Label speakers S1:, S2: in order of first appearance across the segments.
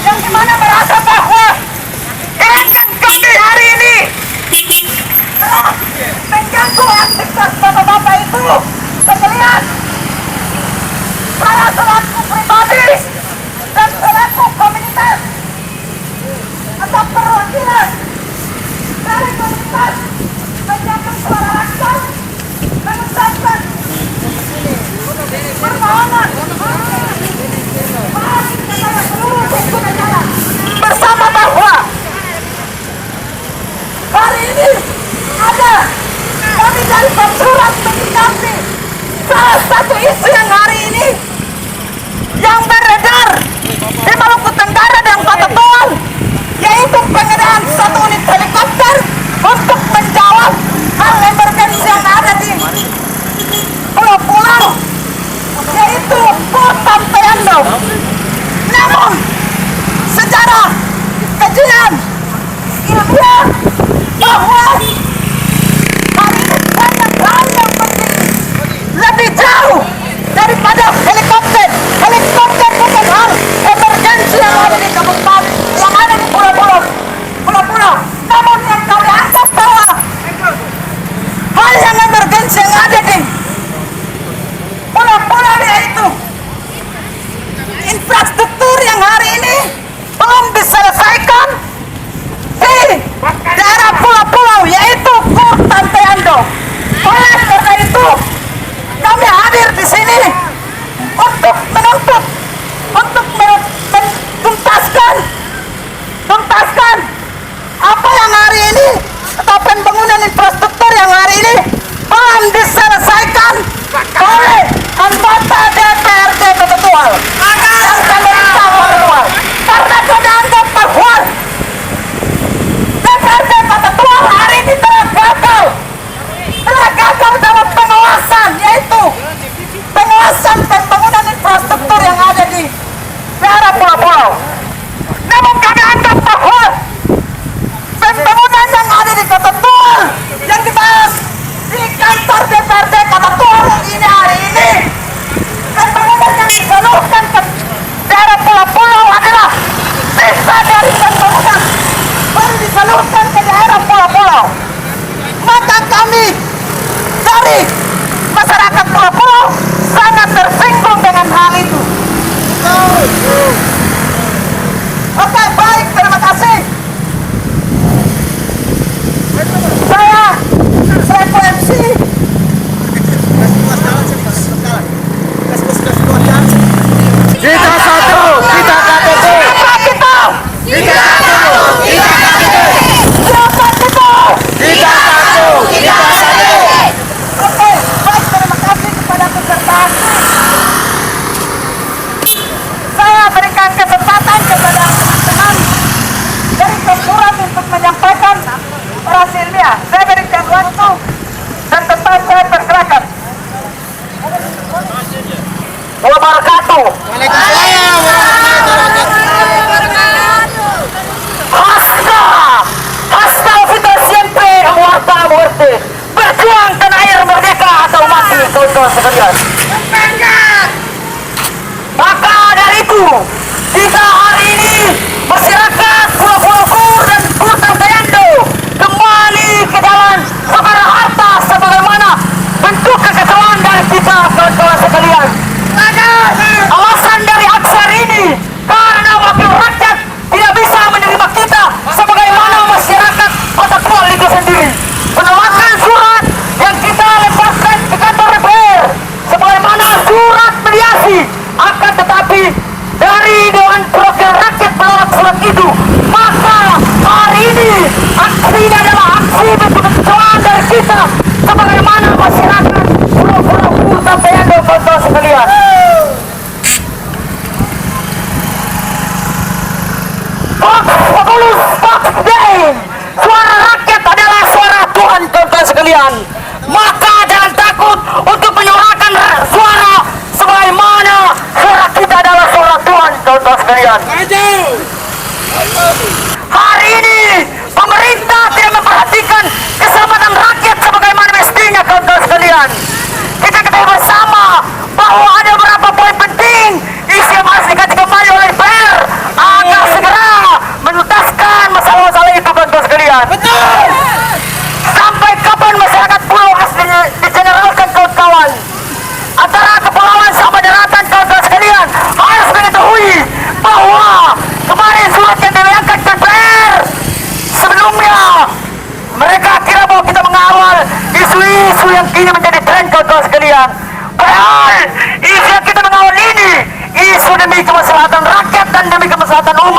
S1: yang dimana merasa bahwa gerakan kami hari ini telah mengganggu aktivitas bapak-bapak itu sekalian. Saya selaku pribadi dan selaku komunitas atau perwakilan dari komunitas menjaga suara rakyat mengucapkan permohonan maaf kepada seluruh pengguna jalan bersama bahwa hari ini ada kami dari surat menyikapi salah satu isu yang hari ini yang beredar di Maluku Tenggara dan Kota Tual, yaitu pengadaan satu unit helikopter untuk menjawab hal emergensi yang ada di pulau-pulau, yaitu Pulau Tampayando. Namun secara kajian ilmiah bahwa hari ini banyak hal yang lebih jauh daripada helikopter. Helikopter bukan hal emergensi yang ada di kabupaten, yang ada di pulau-pulau. Namun yang kami anggap bahwa hal yang emergensi yang ada di pulau-pulau yaitu infrastruktur yang hari ini belum diselesaikan di daerah pulau-pulau, yaitu Pulau Tampayando. Oleh karena itu kami hadir di sini untuk menuntut, untuk tuntaskan apa yang hari ini atau pembangunan infrastruktur yang hari ini belum diselesaikan oleh anggota DPRD Kota Tual dan pemerintah Kota Tual. Karena kami anggap bahwa DPRD Kota Tual hari ini telah gagal dalam pengawasan, yaitu pengawasan pembangunan infrastruktur yang ada di daerah pulau-pulau. Namun kami anggap bahwa pembangunan yang ada di Kota Tual yang dibahas di kantor DPRD Kota Tual ini hari ini, pembangunan yang disalurkan ke daerah pulau-pulau adalah sisa dari pembangunan baru disalurkan ke daerah pulau-pulau. Maka kami dari masyarakat pulau-pulau sangat tersinggung dengan hal itu. Oke, baik, terima kasih. Saya frekuensi
S2: Kita satu, kita KTP.
S1: siapa kita?
S2: Kita satu, kita KTP.
S1: Siapa kita?
S2: Kita satu, kita KTP.
S1: Oke, baik, terima kasih kepada peserta. Saya berikan kesempatan kepada teman-teman dari Kempuran untuk menyampaikan orasi ilmiah. Saya berikan waktu dan tempat, saya persilakan. Wabarakatuh. Hasta kita siempre muerta muerte. Berjuang tanah air merdeka atau mati, kawan-kawan sekalian. Maka dari itu, jika hari ini masyarakat Pulau Kur dan Pulau Tampayando kembali ke jalan Soekarno Hatta sebagaimana bentuk kekecewaan dari kita, kawan-kawan sekalian. Alasan dari aksar ini karena wakil rakyat tidak bisa menerima kita sebagaimana masyarakat Kota Tual itu sendiri. Penolakan surat yang kita lepaskan ke kantor DPR sebagaimana surat mediasi, akan tetapi dari Dewan Perwakilan Rakyat menolak surat itu. Maka hari ini aksinya adalah aksi bentuk kekecewaan dari kita sebagaimana masyarakat Pulau-Pulau Kur Tampayando, kawan-kawan sekalian. Fox Populus, Fox Day. Suara rakyat adalah suara Tuhan, kawan-kawan sekalian. Maka jangan takut untuk menyuarakan suara sebagaimana suara kita adalah suara Tuhan, kawan-kawan sekalian. Hari ini pemerintah tidak memperhatikan keselamatan rakyat sebagaimana mestinya, kawan-kawan sekalian. Kita ketahui bersama bahwa ada beberapa poin penting isi yang harus dikaji kembali oleh DPR agar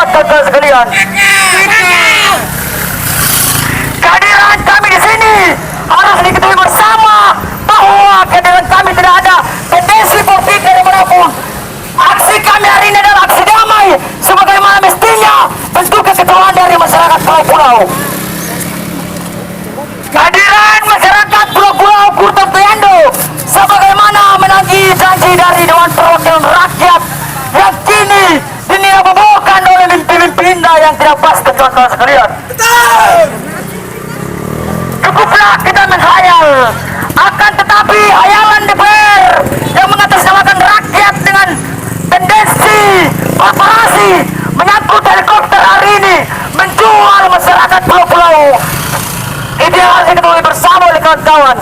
S1: kawan sekalian. Kehadiran kami di sini harus diketahui bersama bahwa kehadiran kami tidak ada tendensi politik dari manapun. Aksi kami hari ini adalah aksi damai sebagaimana mestinya bentuk keketuaan dari masyarakat pulau-pulau. Kehadiran masyarakat pulau-pulau Kurtam Tayando sebagaimana menagih janji dari Dewan Perwakilan Rakyat yang kini diniabobokan oleh mimpi-mimpi indah yang tidak pasti, kawan-kawan sekalian. Cukuplah kita menghayal, akan tetapi hayalan DPR yang mengatasnamakan rakyat dengan tendensi korporasi menyangkut helikopter hari ini menjual masyarakat pulau-pulau. Ideal diketahui bersama oleh kawan-kawan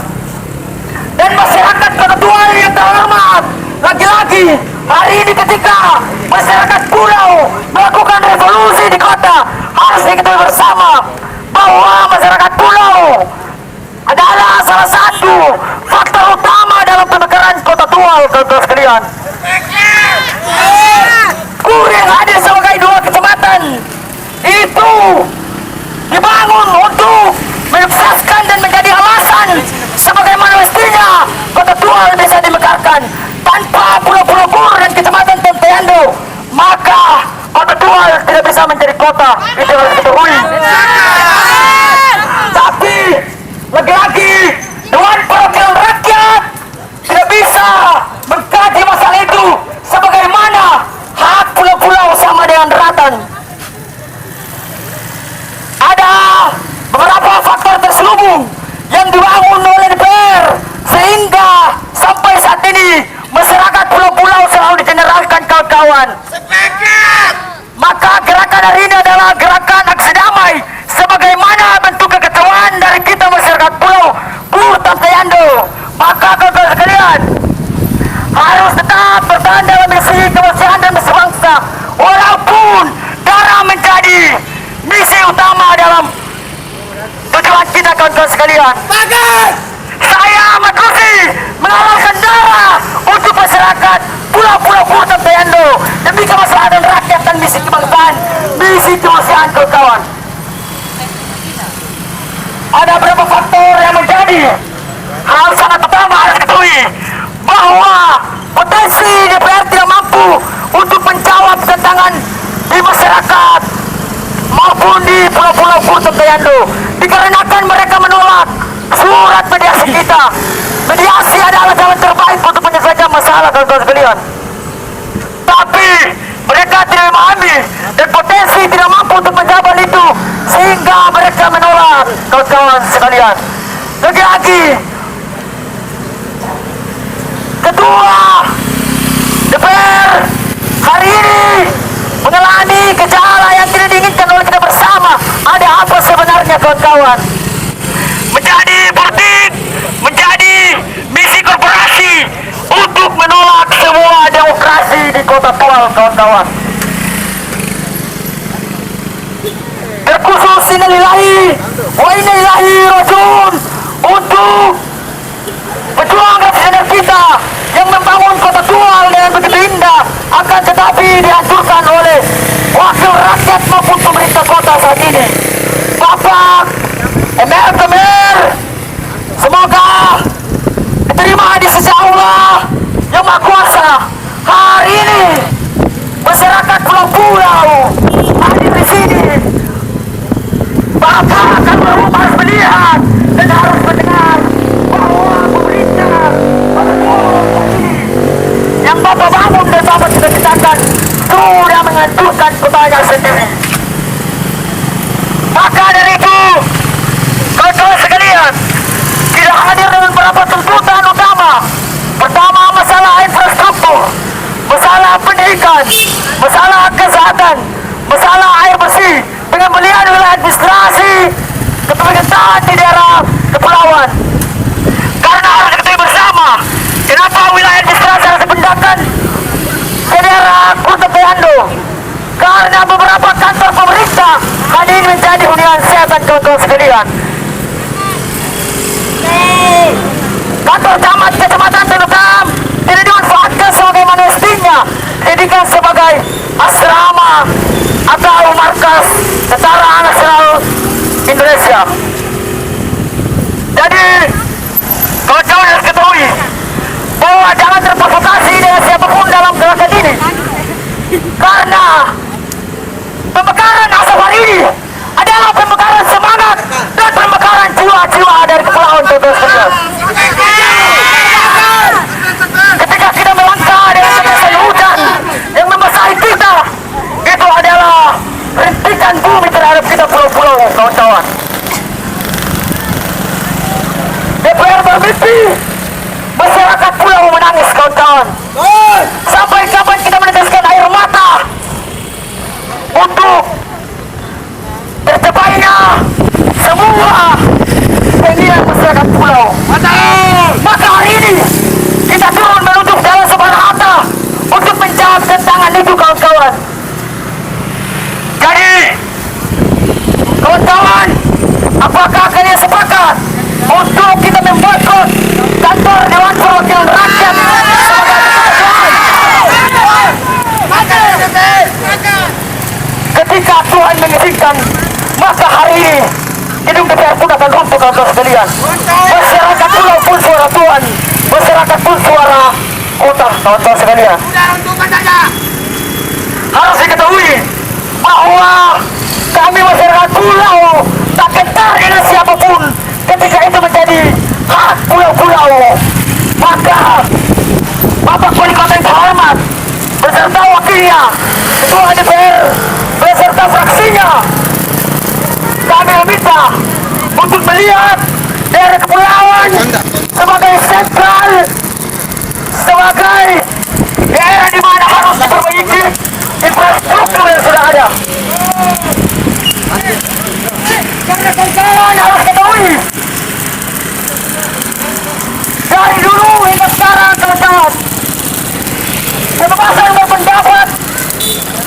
S1: dan masyarakat Kota Tual yang terhormat. Lagi-lagi hari ini ketika masyarakat pulau melakukan revolusi di kota, harus diketahui bersama bahwa masyarakat pulau adalah salah satu faktor utama dalam pemekaran Kota Tual, kawan-kawan sekalian. KUR yang hadir sebagai dua kecamatan itu dibangun untuk menyukseskan dan menjadi alasan sebagaimana mestinya Kota Tual bisa dimekarkan. Tanpa pulau-pulau KUR dan kecamatan Tayando, maka Kota Tual tidak bisa menjadi kota. Itu harus diketahui. Tapi lagi-lagi Dewan Perwakilan Rakyat tidak bisa mengkaji masalah itu sebagaimana hak pulau-pulau sama dengan daratan. Ada beberapa faktor terselubung yang dibangun oleh DPR sehingga sampai saat ini masyarakat pulau-pulau selalu dijeneralkan, kawan-kawan. Maka gerakan hari ini adalah gerakan aksi damai sebagaimana bentuk kekecewaan dari kita masyarakat pulau Kurtam Tayando. Maka kawan-kawan sekalian harus tetap bertahan dalam misi kemanusiaan dan berbangsa walaupun darah menjadi misi utama dalam tujuan kita, kawan-kawan sekalian. Saya Ahmad Rusi mengalahkan darah untuk masyarakat pulau-pulau Kurtam Tayando demi kemaslahatan rakyat dan misi kebangsaan, misi kemanusiaan, kawan-kawan. Ada beberapa faktor yang menjadi hal sangat pertama harus diketahui bahwa potensi DPR tidak mampu untuk menjawab tantangan di masyarakat maupun di pulau-pulau Kurtam Tayando dikarenakan mereka menolak surat mediasi kita. Mediasi adalah jalan terbaik untuk menyelesaikan masalah, kawan-kawan sekalian. Tapi mereka tidak memahami dan potensi tidak mampu untuk menjawab itu sehingga mereka menolak, kawan-kawan sekalian. Lagi-lagi Ketua DPR hari ini mengalami gejala yang tidak diinginkan oleh kita bersama. Ada apa sebenarnya, kawan-kawan? Menjadi politik, menjadi misi korporasi untuk menolak semua demokrasi di Kota Tual, kawan-kawan. Terkhusus innalillahi wa inna ilaihi rajiun untuk pejuang nasional kita yang membangun Kota Tual dengan begitu indah, akan tetapi dihancurkan oleh wakil rakyat maupun pemerintah kota saat ini. Bapak MR, semoga diterima di sisi Allah yang Maha Kuasa. Hari ini masyarakat pulau-pulau hadir di sini. Bapak akan harus melihat dan harus mendengar bahwa pemerintah ini yang Bapak bangun dan Bapak sudah ciptakan sudah menghancurkan kotanya sendiri. Maka dari itu, kawan-kawan sekalian, tidak hadir dengan beberapa tuntutan utama. Pertama, masalah infrastruktur, masalah pendidikan, masalah kesehatan, masalah air bersih, pengembalian wilayah administrasi kepemerintahan di daerah kepulauan. Karena harus diketahui bersama, kenapa wilayah administrasi harus dipindahkan ke daerah Kurtam Tayando? Karena beberapa kantor pemerintah hanya ingin menjadi hunian setan, kawan-kawan sekalian. Kantor camat kecamatan Tayando tidak dimanfaatkan sebagaimana mestinya, dijadikan sebagai asrama atau markas Tentara Nasional Indonesia. Jadi kawan-kawan harus ketahui bahwa jangan terprovokasi dengan siapapun dalam gerakan ini, karena pembakaran asap hari ini adalah pembakaran semangat dan pembakaran jiwa-jiwa dari kepulauan tersebut. Ketika kita melangkah dengan tetesan hujan yang membasahi kita, itu adalah rintikan bumi terhadap kita pulau-pulau, kawan-kawan. DPR bermimpi masyarakat pulau menangis, kawan-kawan. Sampai kapan kita meneteskan air mata untuk tercapainya semua keinginan masyarakat pulau? Maka hari ini kita turun menutup Jalan Soekarno-Hatta untuk menjawab tantangan itu, kawan-kawan. Jadi kawan-kawan, apakah kalian sepakat untuk kita memboikot kantor Dewan Perwakilan Rakyat ketika Tuhan mengizinkan? Maka hari ini gedung DPR pun akan runtuh, kawan-kawan sekalian. Masyarakat pulau pun suara Tuhan, masyarakat pun suara kota, kawan-kawan sekalian. Harus diketahui bahwa kami masyarakat pulau tak gentar dengan siapapun ketika itu menjadi hak pulau-pulau. Maka Bapak Wali Kota yang terhormat beserta wakilnya, Ketua DPR beserta fraksinya, kami meminta untuk melihat daerah kepulauan sebagai sentral, sebagai daerah di mana harus diperbaiki infrastruktur yang sudah ada. Karena kawan-kawan harus ketahui, dari dulu hingga sekarang, kawan-kawan, kebebasan berpendapat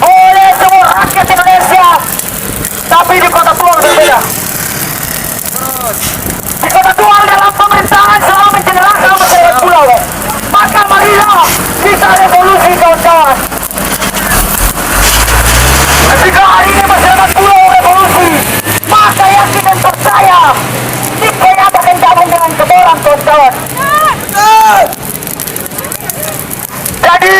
S1: oleh semua rakyat Indonesia, tapi di Kota Tuang berbeda. Di Kota Tuang dalam pemerintahan selalu menjelaskan masyarakat pulau. Maka marilah kita revolusi, kawan-kawan. Ketika hari ini masyarakat pulau revolusi, maka yakin dan percaya niscaya akan gabung dengan keborang, kawan-kawan. Jadi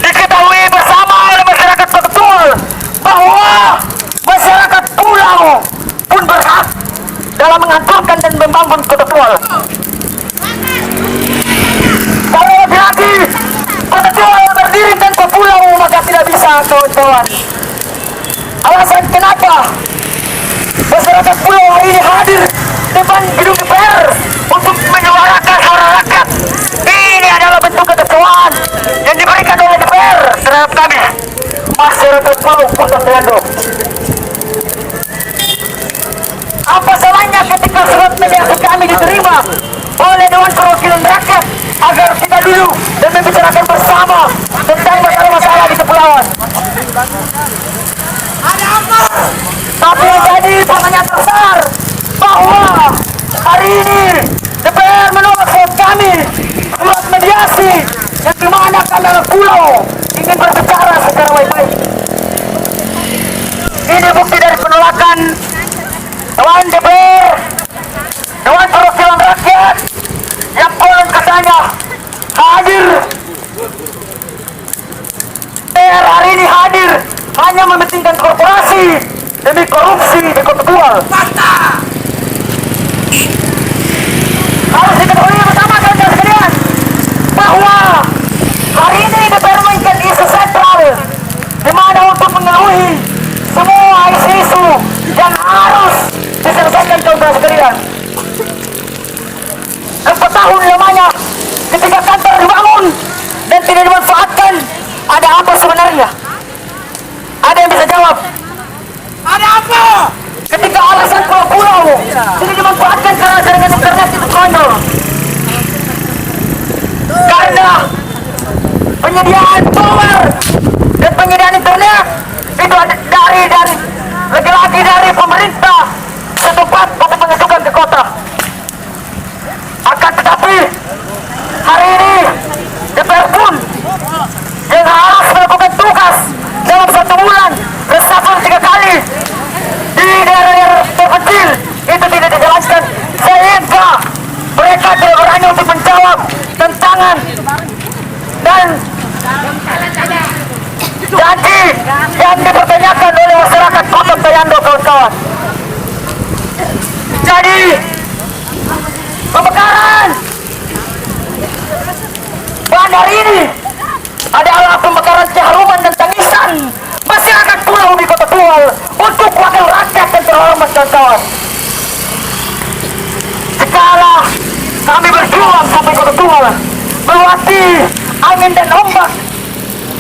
S1: diketahui bersama oleh masyarakat betul bahwa masyarakat pulau pun berhak dalam menghancurkan dan membangun Kota Tual. Kalau lagi Kota Tual berdiri tanpa pulau, maka tidak bisa, kawan-kawan. Alasan kenapa masyarakat pulau ini hadir depan gedung DPR untuk menyuarakan suara rakyat, ini adalah bentuk keketuaan yang diberikan oleh DPR terhadap kami, masyarakat pulau Pulau Teando. Apa salahnya ketika surat mediasi kami diterima oleh Dewan Perwakilan Rakyat agar kita duduk dan membicarakan bersama tentang masalah-masalah di kepulauan? Tapi yang jadi pertanyaan besar bahwa hari ini DPR menolak surat kami, surat mediasi yang dimana kami pulau ingin berbicara secara baik-baik. Ini bukti dari penolakan Dewan DPR, Dewan Perwakilan Rakyat, yang konon katanya hadir. DPR hari ini hadir hanya mementingkan korporasi demi korupsi di Kota Tual. Harus diketahui bersama, kawan-kawan sekalian, bahwa hari ini DPR mainkan isu sentral di mana untuk mengeluhi semua isu-isu yang harus diselesaikan, kawan-kawan sekalian. 4 tahun lamanya ketika kantor dibangun dan tidak dimanfaatkan, ada apa sebenarnya? Ada yang bisa jawab? Ada apa? Ketika alasan pulau-pulau tidak dimanfaatkan karena jaringan internet itu konyol. Karena penyediaan power dan penyediaan internet itu ada dari lagi-lagi dari pemerintah setempat untuk mengajukan ke kota. Akan tetapi hari ini DPR pun yang harus melakukan tugas dalam 1 bulan yang dipertanyakan oleh masyarakat Kota Tayando, kawan-kawan. Jadi pembakaran bahan hari ini adalah pembakaran keharuman dan tangisan masyarakat Pulau di Kota Tual untuk wakil rakyat yang terhormat, kawan-kawan. Sekala kami berjuang sampai Kota Tual melewati angin dan ombak,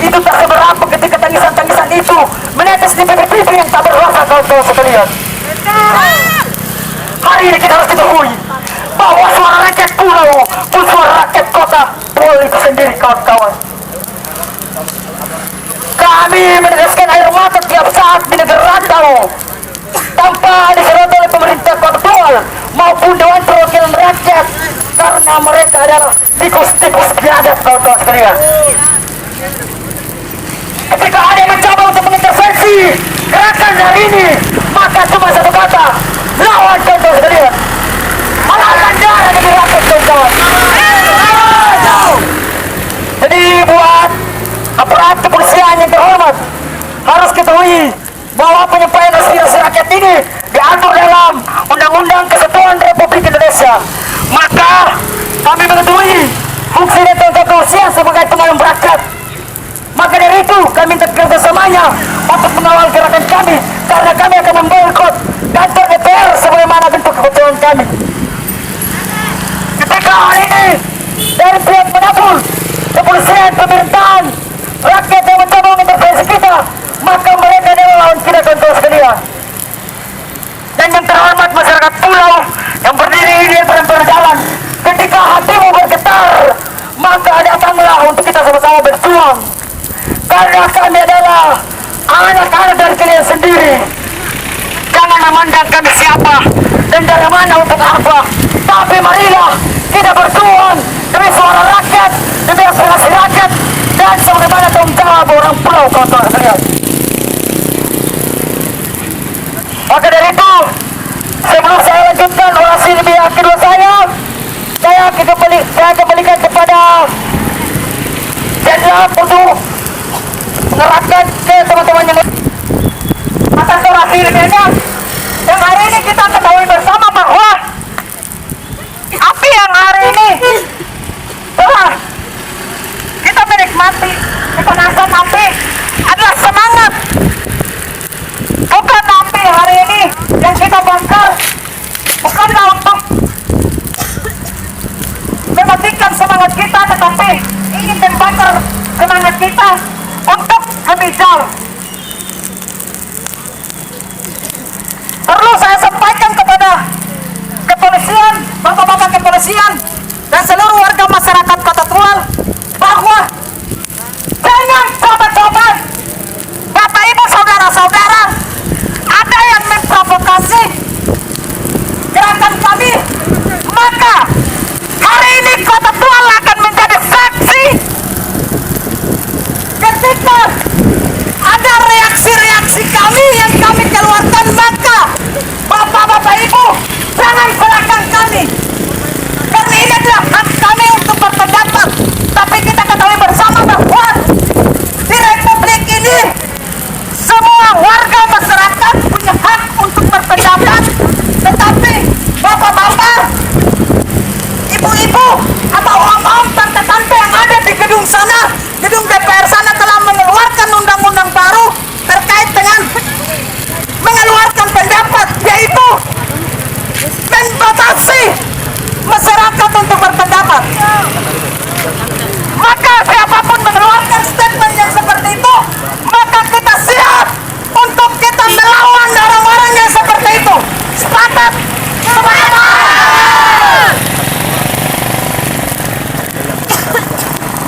S1: itu tak seberapa ketika tangisan-tangisan itu menetes di pipi-pipi yang tak berrasa, kawan-kawan sekalian. Hari ini kita harus ketahui bahwa suara rakyat pulau pun suara rakyat Kota Tual itu sendiri, kawan-kawan. Kami meneteskan air mata tiap saat di negara rantau tanpa disertai oleh pemerintah Kota Tual maupun Dewan Perwakilan Rakyat, karena mereka adalah tikus-tikus biadab, kawan-kawan sekalian. Ketika ada yang mencoba untuk mengintervensi gerakan hari ini, maka cuma satu kata: lawan, kawan-kawan sekalian. Halangkan darah dari rakyat, kawan-kawan. Jadi buat aparat kepolisian yang terhormat, harus ketahui bahwa penyampaian aspirasi rakyat ini diatur dalam Undang-Undang Kesatuan Republik Indonesia. Maka kami mengetahui fungsi dan tanggung jawab kepolisian sebagai pengayom rakyat. Maka dari itu kami minta kerjasamanya untuk mengawal gerakan kami, karena kami akan memboikot kantor DPR sebagaimana bentuk kebutuhan kami. Ketika hari ini dari pihak manapun, kepolisian, pemerintahan, rakyat yang mencoba mengintervensi kita, maka mereka adalah lawan kita, kawan-kawan sekalian. Dan yang terhormat masyarakat pulau yang berdiri di perempuan jalan, ketika hatimu bergetar, maka datanglah untuk kita sama-sama berjuang. Karena kami adalah anak-anak dari kalian sendiri. Jangan memandang kami siapa dan dari mana untuk apa, tapi marilah kita berjuang demi suara rakyat, demi aspirasi rakyat, dan sebagaimana tanggung jawab orang pulau, kawan-kawan sekalian. Maka dari itu, sebelum saya lanjutkan orasi lebih kedua saya kembalikan kepada Jenderal untuk mengerahkan ke teman-teman yang atas orasi lebih banyak. Dan hari ini kita ketahui bersama bahwa api yang hari ini telah kita menikmati kepanasan api adalah semangat, bukan api hari ini yang kita bakar bukanlah untuk mematikan semangat kita, tetapi ingin membakar semangat kita untuk lebih jauh. Perlu saya sampaikan kepada kepolisian, bapak-bapak kepolisian, dan seluruh warga masyarakat Kota Tual bahwa jangan coba-coba, Bapak Ibu saudara-saudara, ada yang memprovokasi gerakan kami, maka hari ini Kota Tual akan menjadi saksi ketika ada reaksi-reaksi kami yang kami keluarkan. Maka Bapak-bapak Ibu, jangan serahkan kami, karena ini adalah hak kami untuk berpendapat. Tapi kita ketahui bersama bahwa di Republik ini semua warga masyarakat punya hak untuk berpendapat. Tetapi bapak-bapak, ibu-ibu, atau om-om, tante-tante yang ada di gedung sana, gedung DPR sana, telah mengeluarkan undang-undang baru terkait dengan mengeluarkan pendapat, yaitu membatasi masyarakat untuk berpendapat. Maka siapapun mengeluarkan statement yang seperti itu, maka kita siap untuk kita melawan orang-orang yang seperti itu. Sepakat?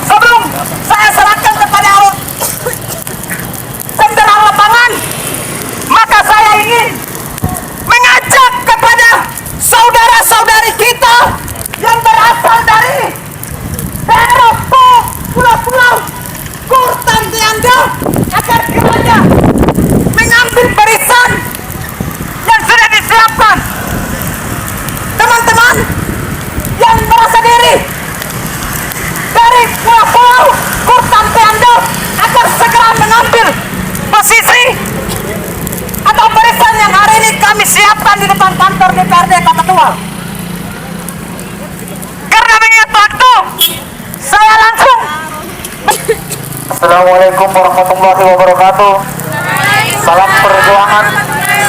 S1: Sebelum saya serahkan kepada senderal lapangan, maka saya ingin mengajak kepada saudara-saudari kita yang berasal dari daerah pulau-pulau Kurtantian Assalamualaikum warahmatullahi wabarakatuh. Salam perjuangan,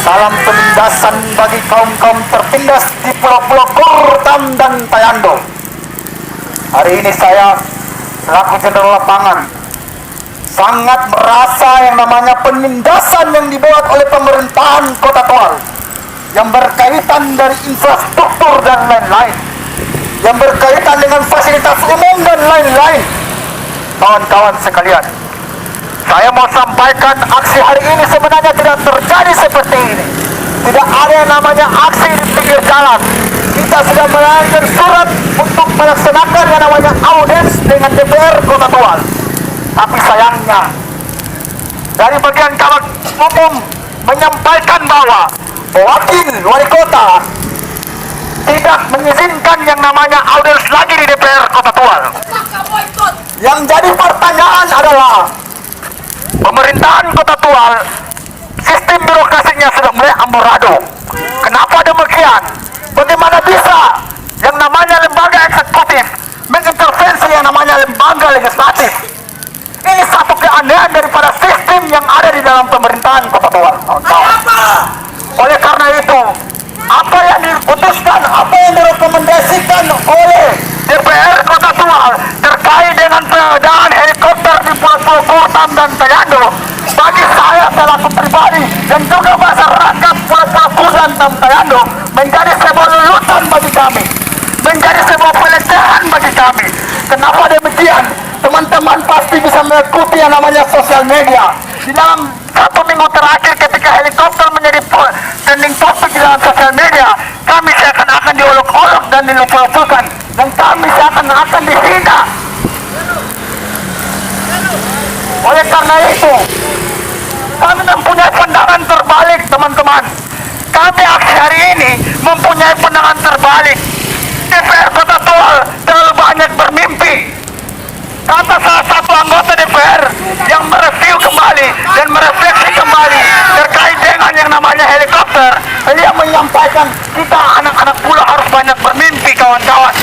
S1: salam penindasan bagi kaum-kaum tertindas di pulau-pulau Kurtam dan Tayando. Hari ini saya selaku jenderal lapangan sangat merasa yang namanya penindasan yang dibuat oleh pemerintahan Kota Tual yang berkaitan dari infrastruktur dan lain-lain, yang berkaitan dengan fasilitas umum dan lain-lain. Kawan-kawan sekalian, saya mau sampaikan aksi hari ini sebenarnya tidak terjadi seperti ini. Tidak ada yang namanya aksi di pinggir jalan. Kita sudah melayangkan surat untuk melaksanakan yang namanya audiens dengan DPR Kota Tual. Tapi sayangnya dari bagian kawat umum menyampaikan bahwa wakil wali kota tidak mengizinkan yang namanya audiens lagi di DPR Kota Tual. Yang jadi pertanyaan adalah pemerintahan Kota Tual, sistem birokrasinya sudah mulai amburadul. Kenapa demikian? Bagaimana bisa yang namanya lembaga eksekutif mengintervensi yang namanya lembaga legislatif? Ini satu keanehan daripada sistem yang ada di dalam pemerintahan Kota Tual. Oleh karena itu, apa yang diputuskan, apa yang direkomendasikan oleh DPR Kota Tual terkait dengan pengadaan helikopter di Pulau Kurtam dan Tayando, bagi saya selaku pribadi dan juga masyarakat Pulau Kurtam dan Tayando menjadi sebuah lulusan bagi kami, menjadi sebuah pelecehan bagi kami. Kenapa demikian? Teman-teman pasti bisa mengikuti yang namanya sosial media. Di dalam 1 minggu terakhir ketika helikopter menjadi trending topik di dalam sosial media, kami seakan-akan diolok-olok dan dilupulkan, dan kami seakan-akan dihina. Oleh karena itu, kami mempunyai pandangan terbalik, teman-teman. Kami aksi hari ini mempunyai pandangan terbalik. DPR Kota Tual terlalu banyak bermimpi. Kata salah satu anggota DPR yang mereview kembali dan merefleksi kembali terkait dengan yang namanya helikopter, dia menyampaikan kita anak-anak pulau harus banyak bermimpi, kawan-kawan.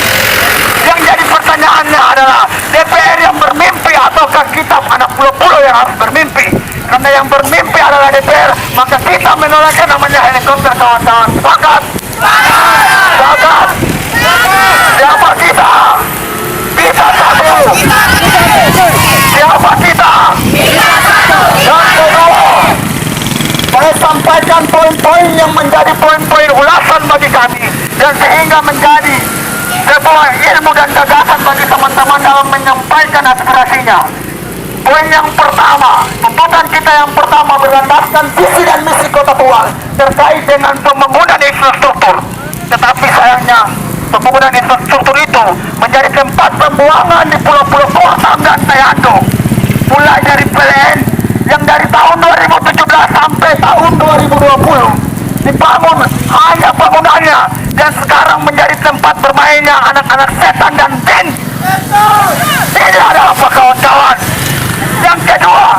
S1: Yang jadi pertanyaannya adalah DPR yang bermimpi ataukah kita anak pulau-pulau yang harus bermimpi? Karena yang bermimpi adalah DPR, maka kita menolak yang namanya helikopter, kawan-kawan. Sepakat? Sepakat? Siapa kita? Kita satu. Siapa kita? Yang kedua, saya sampaikan poin-poin yang menjadi poin-poin ulasan bagi kami dan sehingga menjadi sebuah ilmu dan gagasan bagi teman-teman dalam menyampaikan aspirasinya. Poin yang pertama, tuntutan kita yang pertama berlandaskan visi dan misi Kota Tual terkait dengan pembangunan infrastruktur. Tetapi sayangnya pembangunan infrastruktur itu menjadi tempat pembuangan di pulau-pulau Kurtam dan Tayando. Mulai dari PLN yang dari tahun 2017 sampai tahun 2020 dibangun hanya bangunannya, dan sekarang menjadi tempat bermainnya anak-anak setan dan jin. Tidak ada apa, kawan-kawan. Yang kedua,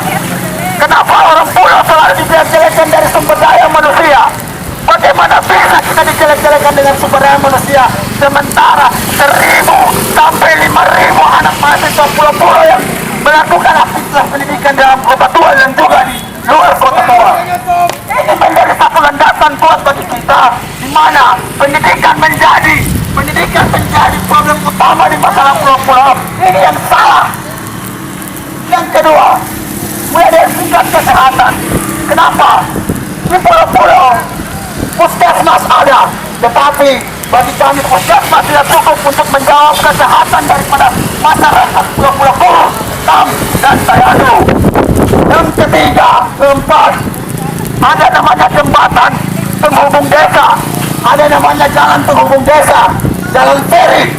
S1: kenapa orang pulau selalu dijelek-jelekan dari sumber daya manusia? Bagaimana bisa kita dijelek-jelekan dengan sumber daya manusia sementara 1.000 sampai 5.000 anak mahasiswa pulau-pulau yang melakukan aktivitas pendidikan dalam Kota Tual dan juga di luar Kota Tual? Ini menjadi satu landasan kuat bagi kita, di mana pendidikan menjadi problem utama di masalah pulau-pulau. Ini yang salah. Yang kedua, mulai dari tingkat kesehatan. Kenapa? Di pulau-pulau puskesmas ada, tetapi bagi kami puskesmas tidak cukup untuk menjawab kesehatan daripada masyarakat pulau-pulau Kurtam dan Tayando. Yang ketiga, keempat, ada namanya jembatan penghubung desa, ada namanya jalan penghubung desa, jalan feri.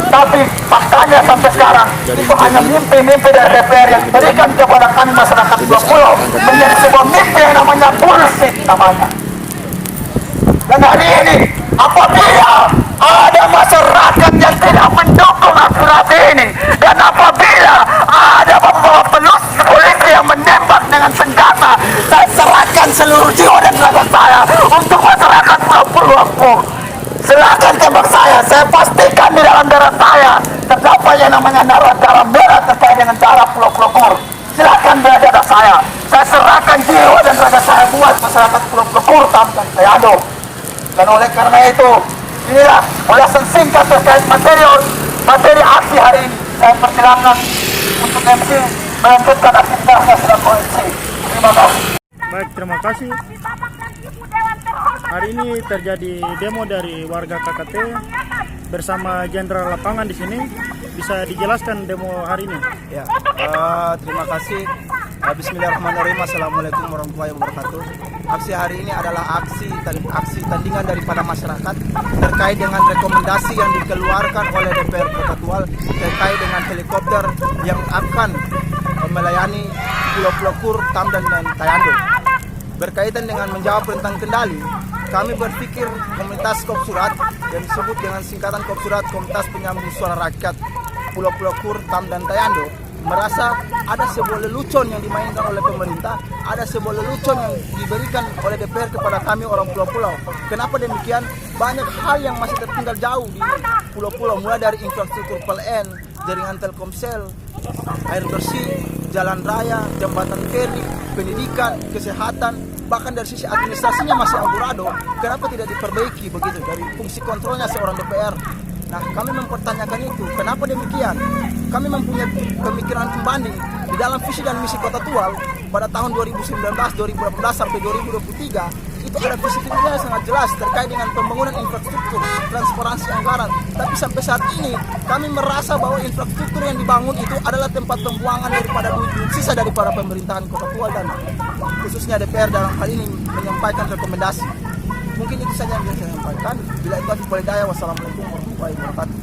S1: Tapi faktanya sampai sekarang itu hanya mimpi-mimpi dari DPR yang diberikan kepada kami masyarakat pulau menjadi sebuah mimpi yang namanya bullshit namanya. Dan hari ini apabila ada masyarakat yang tidak mendukung aspirasi ini, dan apabila ada beberapa polisi yang menembak dengan senjata, saya serahkan seluruh jiwa dan raga saya untuk masyarakat pulau-pulau. Silakan tembak saya pastikan di dalam darah saya terdapat yang namanya darah merah terkait dengan darah pulau-pulau. silakan belajar dari saya. Saya serahkan jiwa dan raga saya buat masyarakat Pulau Plukur, Tam dan Tayado. Dan oleh karena itu, inilah ulasan singkat terkait materi aksi hari ini. Saya persilakan untuk MC melanjutkan aktivitasnya selaku MC. Terima kasih.
S3: Baik, terima kasih. Hari ini terjadi demo dari warga KKT bersama jenderal lapangan di sini. Bisa dijelaskan demo hari ini?
S4: Ya, terima kasih. Bismillahirrahmanirrahim. Assalamualaikum warahmatullahi wabarakatuh. Aksi hari ini adalah aksi tandingan daripada masyarakat terkait dengan rekomendasi yang dikeluarkan oleh DPR Kota Tual terkait dengan helikopter yang akan melayani Pulau Plukur, Tam dan Tayando. Berkaitan dengan menjawab tentang kendali, kami berpikir komunitas Kopsurat yang disebut dengan singkatan Kopsurat, Komunitas Penyambung Suara Rakyat Pulau Plukur, Tam dan Tayando, merasa ada sebuah lelucon yang dimainkan oleh pemerintah, ada sebuah lelucon yang diberikan oleh DPR kepada kami orang pulau-pulau. Kenapa demikian? Banyak hal yang masih tertinggal jauh di pulau-pulau, mulai dari infrastruktur PLN, jaringan Telkomsel, air bersih, jalan raya, jembatan feri, pendidikan, kesehatan, bahkan dari sisi administrasinya masih amburadul. Kenapa tidak diperbaiki begitu dari fungsi kontrolnya seorang DPR? Nah, kami mempertanyakan itu. Kenapa demikian? Kami mempunyai pemikiran pembanding di dalam visi dan misi Kota Tual pada tahun 2019, 2018 sampai 2023. Itu ada visi-visinya sangat jelas terkait dengan pembangunan infrastruktur, transparansi anggaran. Tapi sampai saat ini kami merasa bahwa infrastruktur yang dibangun itu adalah tempat pembuangan daripada duit sisa dari para pemerintahan Kota Tual dan khususnya DPR dalam hal ini menyampaikan rekomendasi. Mungkin itu saja yang bisa saya sampaikan. Bila itu boleh daya, wassalamualaikum warahmatullahi wabarakatuh.